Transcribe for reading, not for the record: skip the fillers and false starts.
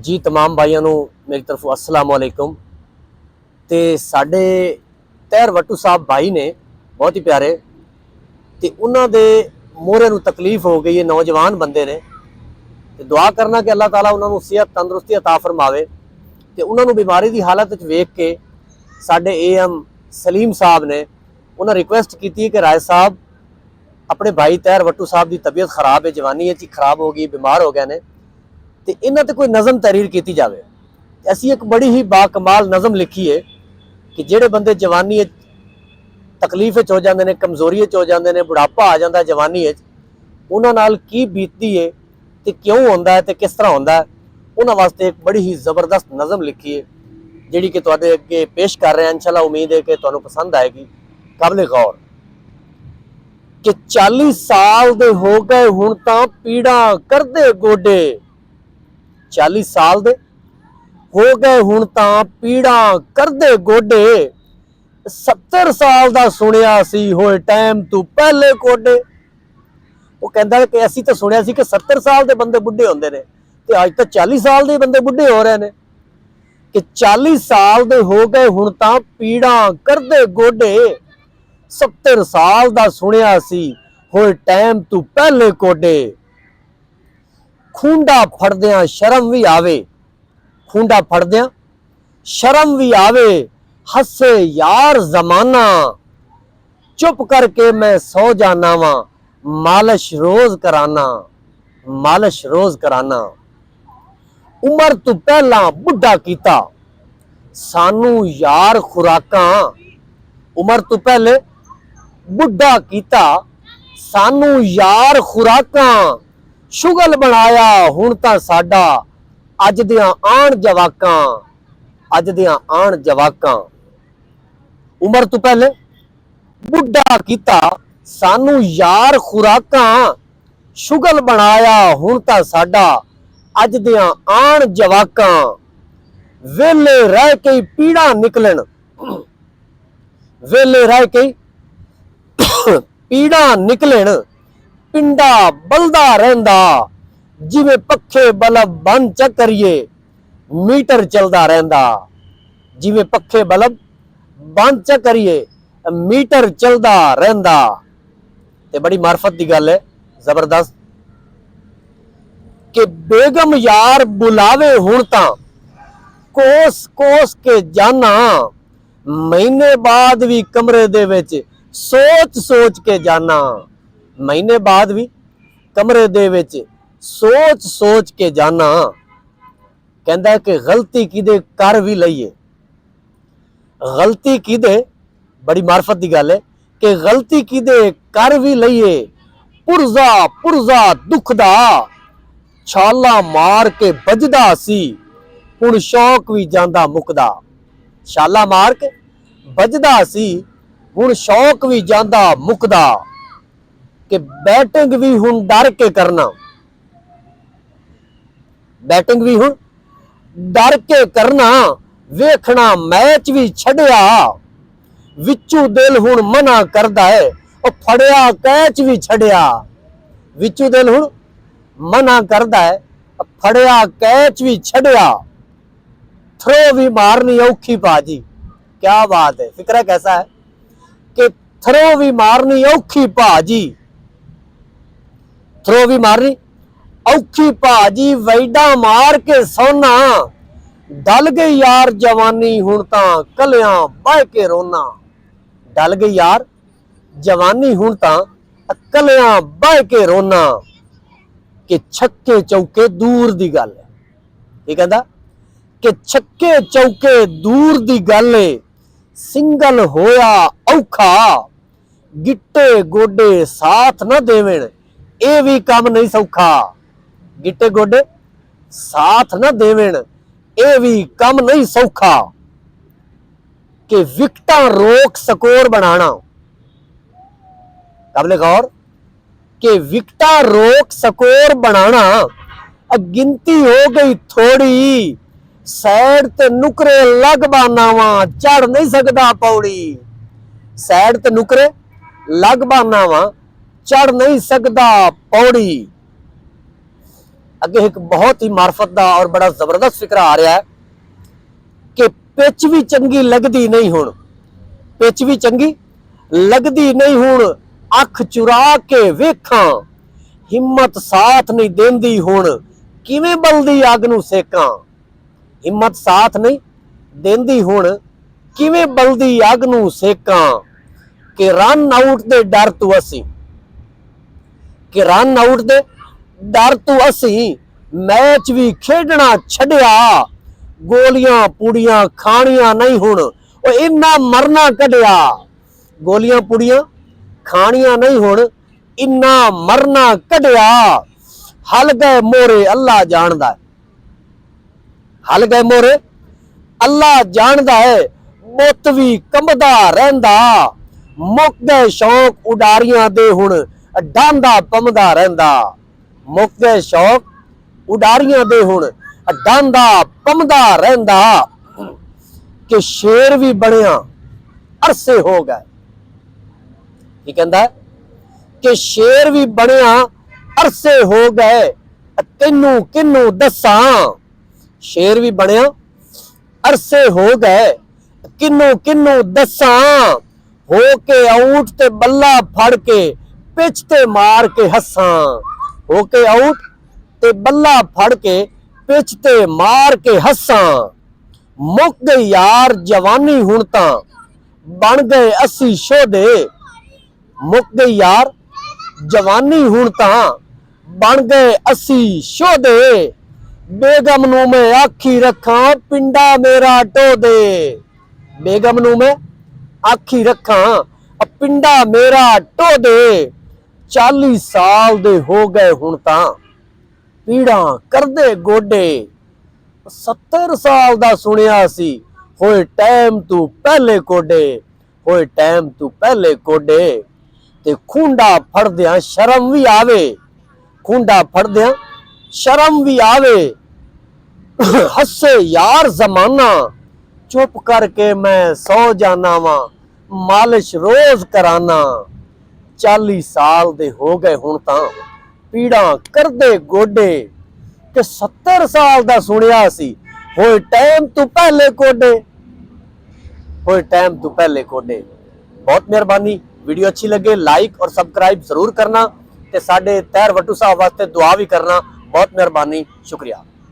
जी तमाम भाइयों ਨੂੰ मेरी तरफ अस्सलाम वालेकुम। ਤੇ ਸਾਡੇ ਤਹਿਰ ਵੱਟੂ ਸਾਹਿਬ ਭਾਈ ਨੇ ਬਹੁਤ ਹੀ ਪਿਆਰੇ ਤੇ ਉਹਨਾਂ ਦੇ ਮੋਹਰੇ ਨੂੰ ਤਕਲੀਫ ਹੋ ਗਈ ਹੈ, ਨੌਜਵਾਨ ਬੰਦੇ ਨੇ ਤੇ ਦੁਆ ਕਰਨਾ ਕਿ ਅੱਲਾਹ ਤਾਲਾ ਉਹਨਾਂ ਨੂੰ ਸਿਹਤ ਤੰਦਰੁਸਤੀ ਅਤਾ ਫਰਮਾਵੇ। ਤੇ ਉਹਨਾਂ ਨੂੰ ਬਿਮਾਰੀ ਦੀ ਹਾਲਤ ਵਿੱਚ ਵੇਖ ਕੇ ਸਾਡੇ ਏਐਮ ਸਲੀਮ ਸਾਹਿਬ ਨੇ ਉਹਨਾਂ ਰਿਕੁਐਸਟ ਕੀਤੀ ਕਿ ਰਾਏ ਸਾਹਿਬ अपने भाई तहर वट्टू साहब की तबीयत खराब है, जवानी खराब हो गई, बीमार हो गए ने तो इन्हां ते कोई नज़म तहरीर की जाए। असी एक बड़ी ही बाकमाल नज़म लिखी है कि जेड़े बंदे जवानी तकलीफ हो जाते हैं, कमजोरी हो जाते हैं, बुढ़ापा आ जाता है जवानी उन्हां नाल की बीतती है तो क्यों होंदा है तो किस तरह होंदा है, उन्हां वास्ते एक बड़ी ही ज़बरदस्त नज़म लिखी है जिहड़ी कि तुहाडे अगे पेश कर रहे हैं। इंशाअल्लाह उम्मीद है कि तुहानूं पसंद आएगी। काबिल गौर कि 40 साल दे हो गए हुण तां पीड़ा करदे गोडे, 40 साल दे हो गए हुण तां पीड़ा करदे गोडे, 70 साल दा सुनिया सी होए टाइम तू पहले कोडे। वो कहंदा कि असीं तां सुनिया सी कि 70 साल दे बंदे बुढ़े होंदे ने ते अज तां 40 साल दे बंदे बुढ़े हो रहे ने कि 40 साल दे हो गए हुण तां पीड़ा करदे गोडे, 70 साल दा सुनिया सी होए टाइम तू पहले कोडे। खूंडा फड़दियां शर्म भी आवे, खूंडा फड़दियां शर्म भी आवे, हसे यार जमाना, चुप करके मैं सो जाना वा, मालिश रोज कराना, मालिश रोज कराना। उमर तू पहला बुढ़ा कीता सानू यार खुराकां, उमर तू पहले बुढ़ा कीता सानू यार खुराकां, शुगल बनाया हुण तां साडा अज दियां आण जवाकां, अज दियां आण जवाकां। उमर तो पहले बुढ़ा कीता सानू यार खुराकां, शुगल बनाया हुण तां साडा अज दियां आण जवाकां। वेले रह के पीड़ा निकलन, वेले रह के पीड़ा निकलन, पिंडा बलदा रहिंदा, जिवें पखे बल्ब बंद च करिए मीटर चलदा रहिंदा, जिवें पखे बल्ब बंद च करिए मीटर चलदा रहिंदा। ते बड़ी मार्फत दी गल है, जबरदस्त कि बेगम यार बुलावे हुण तां कोस कोस के जाना, महीने बाद भी कमरे दे विच सोच सोच के जाना, महीने बाद भी कमरे दे विच सोच सोच के जाना। कहंदा है कि गलती किदे कर भी लईए, गलती किदे, बड़ी मार्फत की गल है कि गलती किदे कर भी लईए, पुरजा पुरजा दुखदा छाला मार के बजदा सी, हुण शौक भी जांदा मुकदा, छाला मार के बजदा सी हुण शौक भी जांदा मुकदा। कि बैटिंग भी हुण डर के करना, बैटिंग भी हुण डर के करना, वेखना मैच भी छड़िया, विचू दिल हुण मना करदा है, ओ फड़िया कैच भी छड़िया, विचू दिल हुण मना करदा है, फड़िया कैच भी छड़िया। थ्रो भी मारनी औखी पाजी, क्या बात है, फिक्र कैसा है कि थ्रो भी मारनी औखी भाजी, थ्रो भी मारनी औखी भाजी, वैडा मार के सोना, डल गई यार जवानी हुण तां कलियां बह के रोना, डल गई यार जवानी हुण तां कलियां बह के रोना। कि छक्के चौके दूर दी गल है, ये कहंदा कि छक्के चौके दूर दी गल है, सिंगल होया औखा, गिट्टे गोडे साथ न देवेण ये भी काम नहीं सौखा, गिट्टे गोडे साथ न देवेण ये भी काम नहीं सौखा। कि विकटा रोक स्कोर बनाना, काबिल गौर कि विकटा रोक स्कोर बनाना, गिनती हो गई थोड़ी, सैड ते नुकरे लग बाना वा, चढ़ नहीं सकदा पौड़ी, सैड ते नुकरे लग बाना वा, चढ़ नहीं सकदा पौड़ी। अगे एक बहुत ही मार्फत का और बड़ा जबरदस्त फिक्रा आ रहा है कि पिच भी चंगी लगती नहीं हुण, पिच भी चंगी लगती नहीं हुण, अख चुरा के वेखां, हिम्मत साथ नहीं देंदी हुण, किवें बलदी अग नूं सेकां। हिम्मत साथ नहीं देंदी हुण, किवें बलदी अग नूं सेकां। कि रन आउट दे डर तू असी, कि रन आउट दे डर तू असी मैच भी खेडना छड्या, गोलियां पूड़ियां खानियां नहीं हुण, ओ इन्ना मरना कढिया। गोलियां पूड़ियां खानियां नहीं हुण, इन्ना मरना कढिया। हल गए मोरे अल्लाह जानदा है, हल गए मोरे अल्लाह जानदा है, बुत भी कंबदा रहिंदा, मुक गए शौक उडारियां दे हुण, डांदा पमदा रहिंदा। मुक गए शौक उडारियां दे हुण, डांदा पमदा रहिंदा। कि शेर भी बनिया अरसे हो गए, की कहंदा है कि शेर भी बनिया अरसे हो गए, किन्नू किन्नू दसां। शेर भी बनिया अरसे हो गए, किन्नू किन्नू दसां। हो के आउट ते बल्ला फड़ के पिच ते मार के हसां। हो के आउट ते बल्ला फड़ के पिच ते मार के हसां। मुक गई यार जवानी हुण तां, बन गए असी शोधे। मुक गई यार जवानी हुण तां, बन गए असी शोधे। बेगम नूं मैं आखी रखां, पिंडा मेरा टोदे। बेगम नूं मैं आखी रखां, पिंडा मेरा टोदे। 40 साल दे हो गए हुण तां, पीड़ा करदे गोडे। 70 साल दा सुनिया सी, होए टाइम तू पहले कोडे। होए टाइम तू पहले कोडे। ते खूंडा फड़दियां शर्म भी आवे, खूंडा फड़दियां शर्म भी आवे। हसे यार जमाना, चुप करके मैं सो जाना वा, मालिश रोज कराना। 40 साल दे हो गए हुण तां, पीड़ा करदे गोडे। कि 70 साल दा सुनिया सी, होए टाइम तू पहले कोडे। होए टाइम तू पहले कोडे। बहुत मेहरबानी, वीडियो अच्छी लगे लाइक और सब्सक्राइब जरूर करना, ते साडे तैर वट्टू साहब वास्ते दुआ भी करना। बहुत मेहरबानी, शुक्रिया।